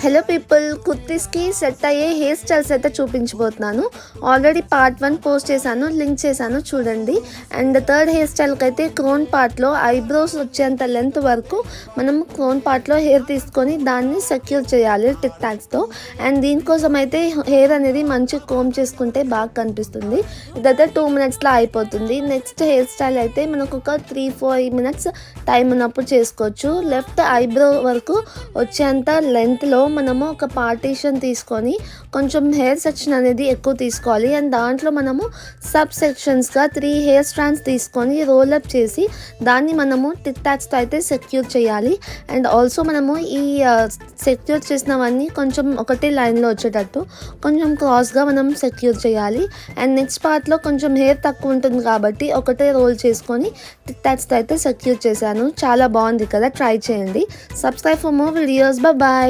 Hello people, కుర్తీస్కి set అయ్యే hair styles అయితే చూపించబోతున్నాను. ఆల్రెడీ పార్ట్ 1 పోస్ట్ చేశాను, లింక్ చేశాను చూడండి. అండ్ థర్డ్ హెయిర్ స్టైల్కి అయితే క్రోన్ పార్ట్లో ఐబ్రోస్ వచ్చేంత లెంత్ వరకు మనం క్రోన్ పార్ట్లో హెయిర్ తీసుకొని దాన్ని సెక్యూర్ చేయాలి టిక్ టాక్స్తో. అండ్ దీనికోసం అయితే హెయిర్ అనేది మంచి కోమ్ చేసుకుంటే బాగా కనిపిస్తుంది. ఇదైతే 2 minutesలో అయిపోతుంది. నెక్స్ట్ హెయిర్ స్టైల్ అయితే మనకు ఒక 3-4 minutes టైం ఉన్నప్పుడు చేసుకోవచ్చు. లెఫ్ట్ ఐబ్రో వరకు వచ్చేంత లెంత్లో మనము ఒక పార్టీషన్ తీసుకొని కొంచెం హెయిర్ సెక్షన్ అనేది ఎక్కువ తీసుకోవాలి. అండ్ దాంట్లో మనము సబ్ సెక్షన్స్గా 3 హెయిర్ స్ట్రాండ్స్ తీసుకొని రోలప్ చేసి దాన్ని మనము టిక్ టాక్స్తో అయితే సెక్యూర్ చేయాలి. అండ్ ఆల్సో మనము ఈ సెక్యూర్ చేసినవన్నీ కొంచెం ఒకటే లైన్లో వచ్చేటట్టు కొంచెం క్రాస్గా మనం సెక్యూర్ చేయాలి. అండ్ నెక్స్ట్ పార్ట్లో కొంచెం హెయిర్ తక్కువ ఉంటుంది కాబట్టి ఒకటే రోల్ చేసుకొని టిక్ టాక్స్తో అయితే సెక్యూర్ చేశాను. చాలా బాగుంది కదా, ట్రై చేయండి. Subscribe for more videos. Bye.